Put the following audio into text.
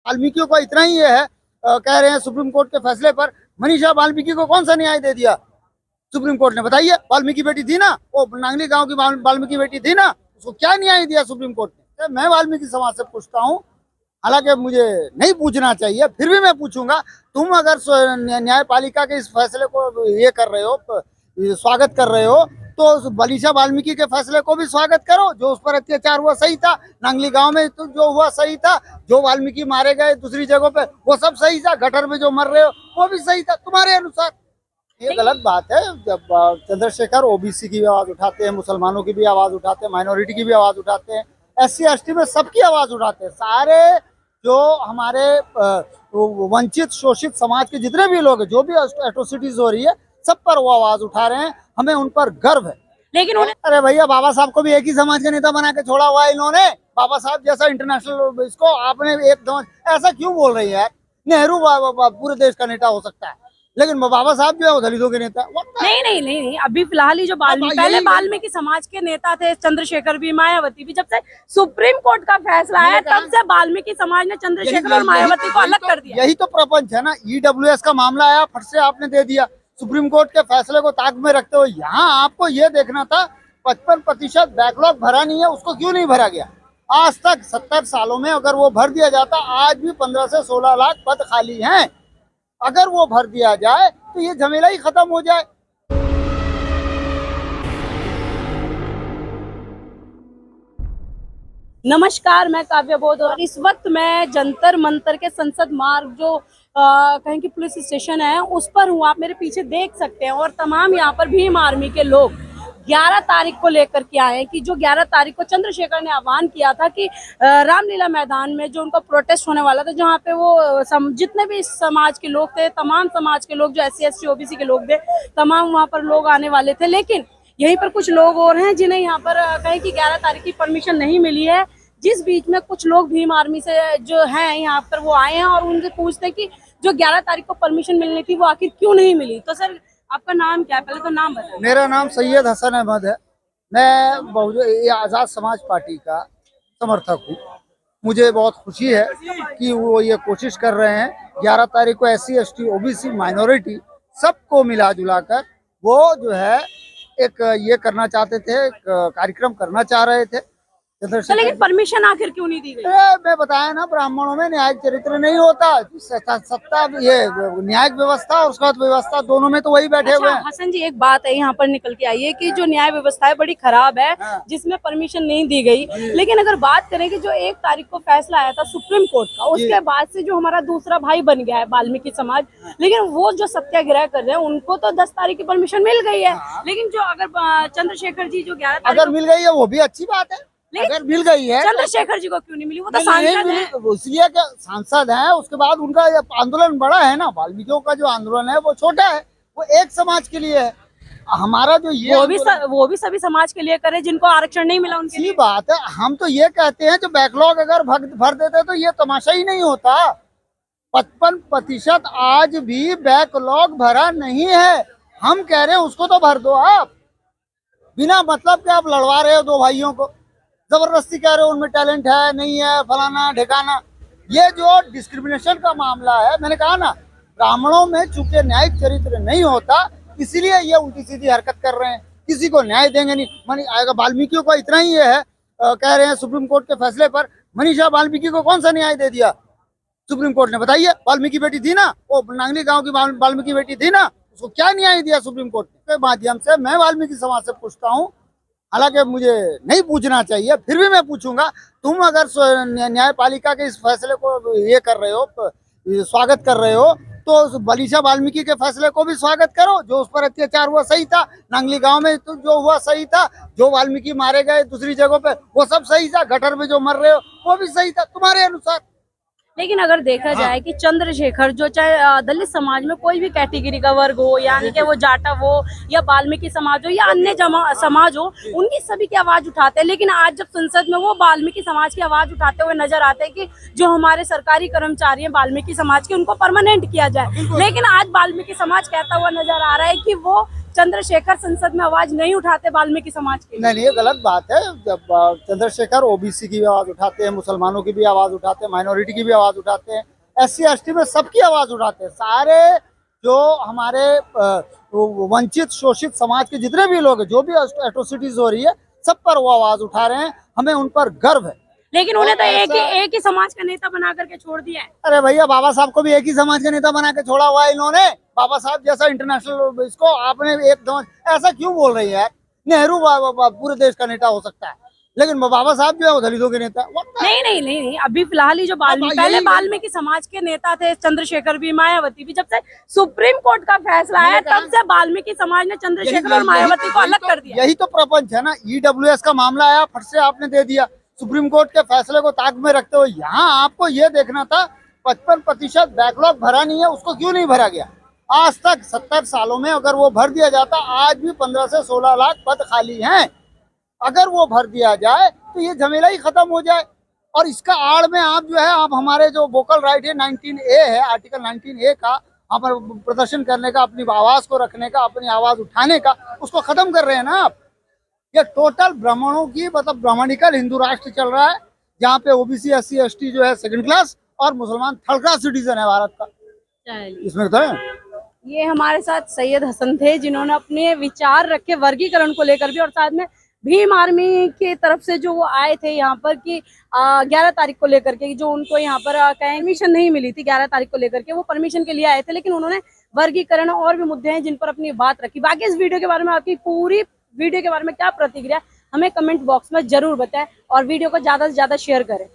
वाल्मीकियों को इतना ही ये है, कह रहे हैं सुप्रीम कोर्ट के फैसले पर मनीषा वाल्मीकि को कौन सा न्याय दे दिया सुप्रीम कोर्ट ने? बताइए, वाल्मीकि बेटी थी ना, वो नांगली गांव की वाल्मीकि बेटी थी ना, उसको क्या न्याय दिया सुप्रीम कोर्ट ने? मैं वाल्मीकि समाज से पूछता हूँ, हालांकि मुझे नहीं पूछना चाहिए, फिर भी मैं पूछूंगा, तुम अगर न्यायपालिका के इस फैसले को ये कर रहे हो, स्वागत कर रहे हो, तो मनीषा वाल्मीकि के फैसले को भी स्वागत करो। जो उस पर अत्याचार हुआ सही था, नांगली गांव में तो जो हुआ सही था, जो वाल्मीकि मारे गए दूसरी जगहों पे वो सब सही था, गटर में जो मर रहे हो वो भी सही था तुम्हारे अनुसार। ये गलत बात है। जब चंद्रशेखर ओबीसी की भी आवाज उठाते हैं, मुसलमानों की भी आवाज उठाते हैं, माइनॉरिटी की भी आवाज उठाते हैं, SC ST में सबकी आवाज उठाते हैं, सारे जो हमारे वंचित शोषित समाज के जितने भी लोग हैं, जो भी एट्रोसिटीज हो रही है, सब पर वो आवाज उठा रहे हैं, हमें उन पर गर्व है। लेकिन अरे भैया, बाबा साहब को भी एक ही समाज का नेता बना के छोड़ा हुआ है इन्होंने। बाबा साहब जैसा इंटरनेशनल, इसको आपने एकदम ऐसा क्यों बोल रही है? नेहरू पूरे देश का नेता हो सकता है, लेकिन बाबा साहब जो है वो दलितों के नेता। नहीं, अभी फिलहाल ही जो पहले वाल्मीकि समाज के नेता थे, चंद्रशेखर भी, मायावती भी, जब से सुप्रीम कोर्ट का फैसला आया तब से वाल्मीकि समाज ने चंद्रशेखर और मायावती को अलग कर दिया। यही तो प्रपंच है ना। EWS का मामला आया, फट से आपने दे दिया। सुप्रीम कोर्ट के फैसले को ताक में रखते हुए यहाँ आपको ये देखना था 55% बैकलॉग भरा नहीं है, उसको क्यों नहीं भरा गया? आज तक 70 सालों में अगर वो भर दिया जाता, आज भी 15 से 16 लाख पद खाली हैं। अगर वो भर दिया जाए तो ये झमेला ही खत्म हो जाए। नमस्कार, मैं काव्या बोध और इस वक्त मैं जंतर मंतर के संसद मार्ग जो कहीं की पुलिस स्टेशन है उस पर हूँ। आप मेरे पीछे देख सकते हैं और तमाम यहाँ पर भीम आर्मी के लोग 11 तारीख को लेकर के आए हैं कि जो 11 तारीख को चंद्रशेखर ने आह्वान किया था कि रामलीला मैदान में जो उनका प्रोटेस्ट होने वाला था, जहाँ पे वो जितने भी समाज के लोग थे, तमाम समाज के लोग, जो SC ST OBC के लोग थे, तमाम वहाँ पर लोग आने वाले थे। लेकिन यहीं पर कुछ लोग और हैं जिन्हें यहाँ पर कहीं की 11 तारीख की परमिशन नहीं मिली है, जिस बीच में कुछ लोग भीम आर्मी से जो हैं यहाँ पर वो आए हैं और उनसे पूछते हैं कि जो 11 तारीख को परमिशन मिलनी थी वो आखिर क्यों नहीं मिली। तो सर, आपका नाम क्या है? पहले तो नाम बताइए। मेरा नाम सैयद हसन अहमद है। मैं आज़ाद समाज पार्टी का समर्थक हूँ। मुझे बहुत खुशी है कि वो ये कोशिश कर रहे हैं 11 तारीख को SC ST OBC माइनॉरिटी सबको मिला जुला कर वो जो है एक ये करना चाहते थे, एक कार्यक्रम करना चाह रहे थे। तो लेकिन परमिशन आखिर क्यों नहीं दी गई? मैं बताया ना, ब्राह्मणों में न्यायिक चरित्र नहीं होता। सत्ता ये न्यायिक व्यवस्था और उसका व्यवस्था दोनों में तो वही बैठे हुए हैं। हसन जी, एक बात है यहाँ पर निकल के आई है कि जो न्याय व्यवस्था है बड़ी खराब है, जिसमें परमिशन नहीं दी गई। लेकिन अगर बात करें कि जो 1 तारीख को फैसला आया था सुप्रीम कोर्ट का, उसके बाद से जो हमारा दूसरा भाई बन गया है वाल्मीकि समाज, लेकिन वो जो सत्याग्रह कर रहे हैं उनको तो 10 तारीख की परमिशन मिल गई है। लेकिन जो अगर चंद्रशेखर जी जो 11 अगर मिल गई है वो भी अच्छी बात है। अगर मिल गई है, चंद्रशेखर जी को क्यों नहीं मिली? वो तो सांसद हैं। इसलिए क्या सांसद हैं, उसके बाद उनका आंदोलन बड़ा है ना। वाल्मीकियों का जो आंदोलन है वो छोटा है, वो एक समाज के लिए है। हमारा जो ये वो भी सभी समाज के लिए करे जिनको आरक्षण नहीं मिला उनके लिए। बात है। हम तो ये कहते हैं जो बैकलॉग अगर भर देते तो ये तमाशा ही नहीं होता। 55% आज भी बैकलॉग भरा नहीं है। हम कह रहे हैं उसको तो भर दो। आप बिना मतलब के आप लड़वा रहे हो दो भाइयों को, जबरदस्ती कह रहे हो उनमें टैलेंट है, नहीं है, फलाना ढिकाना। ये जो डिस्क्रिमिनेशन का मामला है, मैंने कहा ना, ब्राह्मणों में चूंकि न्यायिक चरित्र नहीं होता, इसीलिए ये उल्टी सीधी हरकत कर रहे हैं। किसी को न्याय देंगे नहीं। वाल्मीकियों को इतना ही ये है, कह रहे हैं सुप्रीम कोर्ट के फैसले पर मनीषा वाल्मीकि को कौन सा न्याय दे दिया सुप्रीम कोर्ट ने? बताइए, वाल्मीकि बेटी थी ना, वो नांगली गांव की वाल्मीकि बेटी थी ना, उसको क्या न्याय दिया सुप्रीम कोर्ट के माध्यम से? मैं वाल्मीकि समाज से पूछता हूँ, हालांकि मुझे नहीं पूछना चाहिए, फिर भी मैं पूछूंगा, तुम अगर न्यायपालिका के इस फैसले को ये कर रहे हो, स्वागत कर रहे हो, तो मनीषा वाल्मीकि के फैसले को भी स्वागत करो। जो उस पर अत्याचार हुआ सही था, नांगली गांव में तो जो हुआ सही था, जो वाल्मीकि मारे गए दूसरी जगहों पे वो सब सही था, गटर में जो मर रहे हो वो भी सही था तुम्हारे अनुसार। लेकिन अगर देखा जाए कि चंद्रशेखर जो चाहे दलित समाज में कोई भी कैटेगरी का वर्ग हो, यानी कि वो जाटव हो या वाल्मीकि समाज हो या अन्य समाज हो, उनकी सभी की आवाज उठाते हैं। लेकिन आज जब संसद में वो वाल्मीकि समाज की आवाज उठाते हुए नजर आते हैं कि जो हमारे सरकारी कर्मचारी हैं वाल्मीकि समाज के, उनको परमानेंट किया जाए। लेकिन आज वाल्मीकि समाज कहता हुआ नजर आ रहा है कि वो चंद्रशेखर संसद में आवाज नहीं उठाते वाल्मीकि समाज के लिए? नहीं, ये गलत बात है। जब चंद्रशेखर ओबीसी की भी आवाज उठाते हैं, मुसलमानों की भी आवाज उठाते हैं, माइनॉरिटी की भी आवाज उठाते हैं, SC ST में सबकी आवाज उठाते हैं। सारे जो हमारे वंचित शोषित समाज के जितने भी लोग हैं, जो भी एट्रोसिटीज हो रही है, सब पर वो आवाज उठा रहे हैं। हमें उन पर गर्व है। लेकिन उन्हें तो एक ही समाज का नेता बना करके छोड़ दिया है। अरे भैया, बाबा साहब को भी एक ही समाज का नेता बना के छोड़ा हुआ है इन्होंने। बाबा साहब जैसा इंटरनेशनल, इसको आपने एक समाज, ऐसा क्यों बोल रही है? नेहरू पूरे देश का नेता हो सकता है, लेकिन बाबा साहब जो है वो दलितों के नेता है। नहीं, अभी फिलहाल ही जो पहले वाल्मीकि समाज के नेता थे चंद्रशेखर भी, मायावती भी, जब से सुप्रीम कोर्ट का फैसला आया तब से वाल्मीकि समाज ने चंद्रशेखर और मायावती को अलग कर दिया। यही तो प्रपंच है ना। EWS का मामला आया, फट से आपने दे दिया। सुप्रीम कोर्ट के फैसले को ताक में रखते हुए यहाँ आपको ये देखना था 55% बैकलॉग भरा नहीं है, उसको क्यों नहीं भरा गया? आज तक 70 सालों में अगर वो भर दिया जाता, आज भी 15 से 16 लाख पद खाली हैं। अगर वो भर दिया जाए तो ये झमेला ही खत्म हो जाए। और इसका आड़ में आप जो है, आप हमारे जो वोकल राइट है 19A है, आर्टिकल 19A का, आप प्रदर्शन करने का, अपनी आवाज को रखने का, अपनी आवाज उठाने का, उसको खत्म कर रहे हैं ना आप। ये टोटल ब्राह्मणों की, मतलब ब्राह्मणिकल हिंदू राष्ट्र चल रहा है, जहाँ पे OBC SC ST जो है सेकंड क्लास और मुसलमान थर्ड क्लास सिटीजन है भारत का। इसमें तो है। ये हमारे साथ सैयद हसन थे, जिन्होंने अपने विचार रखे वर्गीकरण को लेकर भी, और साथ में भीम आर्मी की तरफ से जो वो आए थे यहाँ पर कि 11 तारीख को लेकर के, जो उनको यहाँ पर परमिशन नहीं मिली थी 11 तारीख को लेकर के, वो परमिशन के लिए आए थे, लेकिन उन्होंने वर्गीकरण और भी मुद्दे हैं जिन पर अपनी बात रखी। बाकी इस वीडियो के बारे में, आपकी पूरी वीडियो के बारे में क्या प्रतिक्रिया, हमें कमेंट बॉक्स में जरूर बताएं और वीडियो को ज्यादा से ज्यादा शेयर करें।